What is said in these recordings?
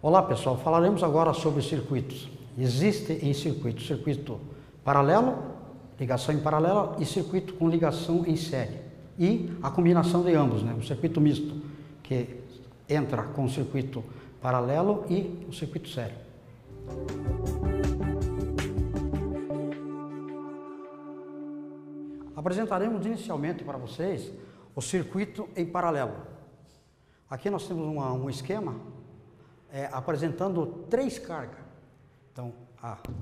Olá pessoal, falaremos agora sobre circuitos. Existe em circuito paralelo, ligação em paralelo e circuito com ligação em série. E a combinação de ambos, o circuito misto, que entra com o circuito paralelo e o circuito série. Apresentaremos inicialmente para vocês o circuito em paralelo. Aqui nós temos um esquema apresentando 3 cargas. Então,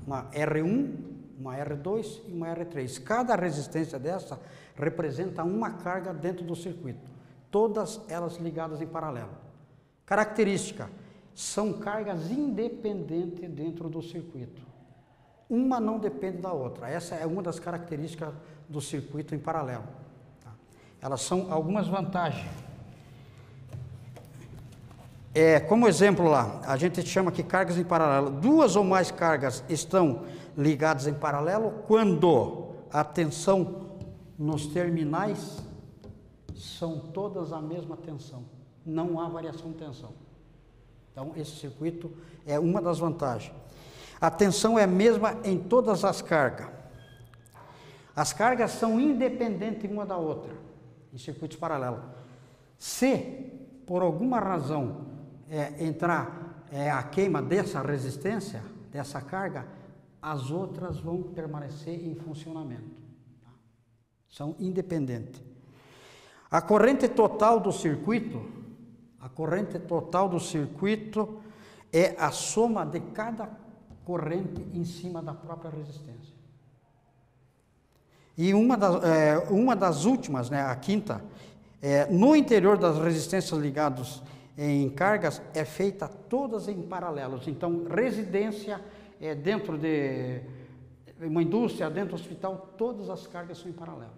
uma R1, uma R2 e uma R3. Cada resistência dessa representa uma carga dentro do circuito. Todas elas ligadas em paralelo. Característica: são cargas independentes dentro do circuito. Uma não depende da outra. Essa é uma das características do circuito em paralelo. Elas são algumas vantagens. Como exemplo lá, a gente chama aqui cargas em paralelo. 2 ou mais cargas estão ligadas em paralelo quando a tensão nos terminais são todas a mesma tensão. Não há variação de tensão. Então, esse circuito é uma das vantagens. A tensão é a mesma em todas as cargas. As cargas são independentes uma da outra, em circuitos paralelos. Se, por alguma razão, entrar a queima dessa resistência, dessa carga, as outras vão permanecer em funcionamento. Tá? São independentes. A corrente total do circuito, é a soma de cada corrente em cima da própria resistência. E uma das últimas, a quinta, no interior das resistências ligadas em cargas, é feita todas em paralelos. Então, residência, dentro de uma indústria, dentro do hospital, todas as cargas são em paralelo.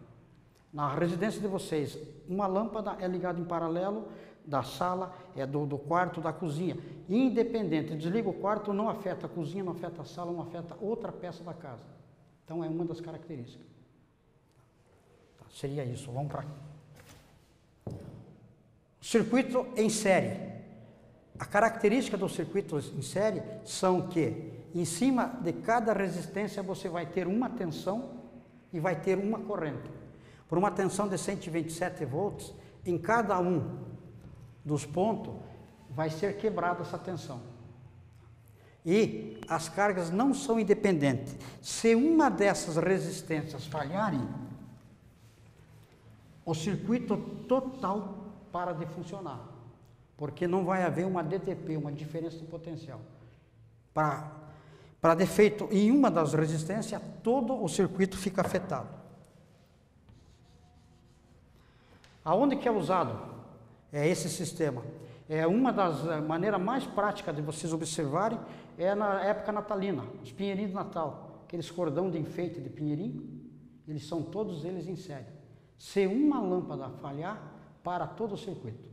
Na residência de vocês, uma lâmpada é ligada em paralelo da sala, do quarto, da cozinha. Independente, desliga o quarto, não afeta a cozinha, não afeta a sala, não afeta outra peça da casa. Então, é uma das características. Seria isso. Vamos para circuito em série. A característica dos circuitos em série são que em cima de cada resistência você vai ter uma tensão e vai ter uma corrente. Por uma tensão de 127 volts, em cada um dos pontos vai ser quebrada essa tensão. E as cargas não são independentes. Se uma dessas resistências falharem, o circuito total para de funcionar, porque não vai haver uma DTP, uma diferença de potencial. Para defeito em uma das resistências, todo o circuito fica afetado. Aonde que é usado esse sistema? Uma das maneiras mais práticas de vocês observarem na época natalina, os pinheirinhos de Natal, aqueles cordão de enfeite de pinheirinho, eles são todos eles em série. Se uma lâmpada falhar, para todo o circuito.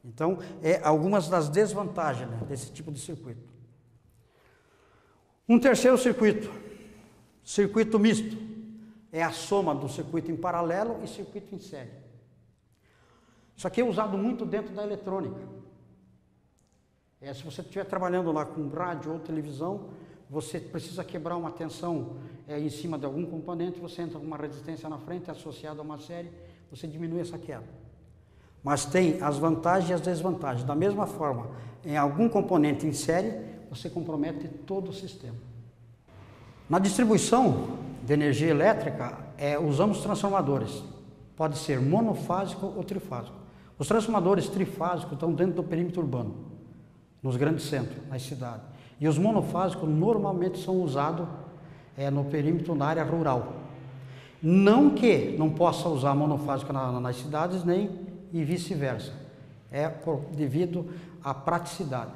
Então, algumas das desvantagens desse tipo de circuito. Um terceiro circuito misto, é a soma do circuito em paralelo e circuito em série. Isso aqui é usado muito dentro da eletrônica. Se você estiver trabalhando lá com rádio ou televisão, você precisa quebrar uma tensão em cima de algum componente, você entra com uma resistência na frente associada a uma série, você diminui essa queda. Mas tem as vantagens e as desvantagens. Da mesma forma, em algum componente em série, você compromete todo o sistema. Na distribuição de energia elétrica, usamos transformadores. Pode ser monofásico ou trifásico. Os transformadores trifásicos estão dentro do perímetro urbano, nos grandes centros, nas cidades. E os monofásicos normalmente são usados no perímetro, na área rural. Não que não possa usar monofásico nas cidades, nem e vice-versa. Devido à praticidade.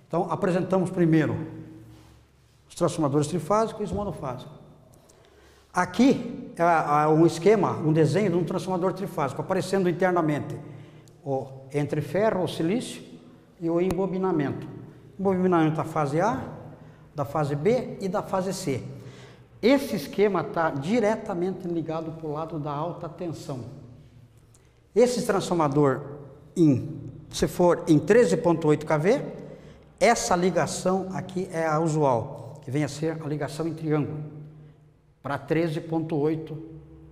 Então, apresentamos primeiro os transformadores trifásicos e os monofásicos. Aqui é um esquema, um desenho de um transformador trifásico, aparecendo internamente o entreferro, o silício e o embobinamento. Embobinamento da fase A, da fase B e da fase C. Esse esquema está diretamente ligado para o lado da alta tensão. Esse transformador em Se for em 13.8 kV, essa ligação aqui é a usual, que vem a ser a ligação em triângulo, para 13.8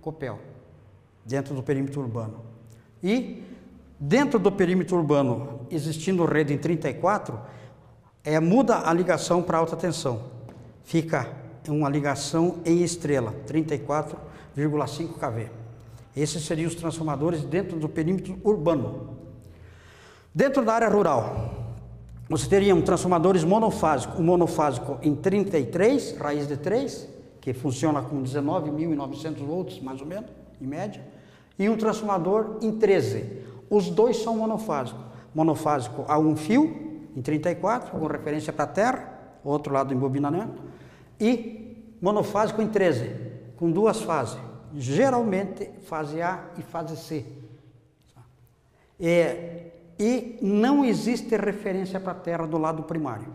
copel, dentro do perímetro urbano. E dentro do perímetro urbano, existindo rede em 34, muda a ligação para alta tensão. Fica uma ligação em estrela, 34,5 kV. Esses seriam os transformadores dentro do perímetro urbano. Dentro da área rural, você teria transformadores monofásicos, um monofásico em 33, raiz de 3, que funciona com 19.900 volts, mais ou menos, em média, e um transformador em 13. Os dois são monofásicos. Monofásico a um fio, em 34, com referência para a terra, outro lado em bobinamento, e monofásico em 13, com duas fases, geralmente fase A e fase C. E não existe referência para a terra do lado primário.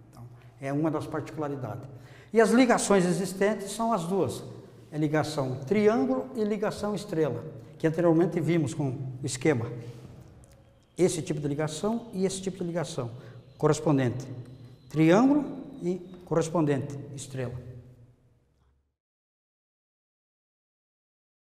Então, é uma das particularidades. E as ligações existentes são as duas. É ligação triângulo e ligação estrela, que anteriormente vimos com o esquema. Esse tipo de ligação e esse tipo de ligação correspondente. Triângulo e correspondente estrela.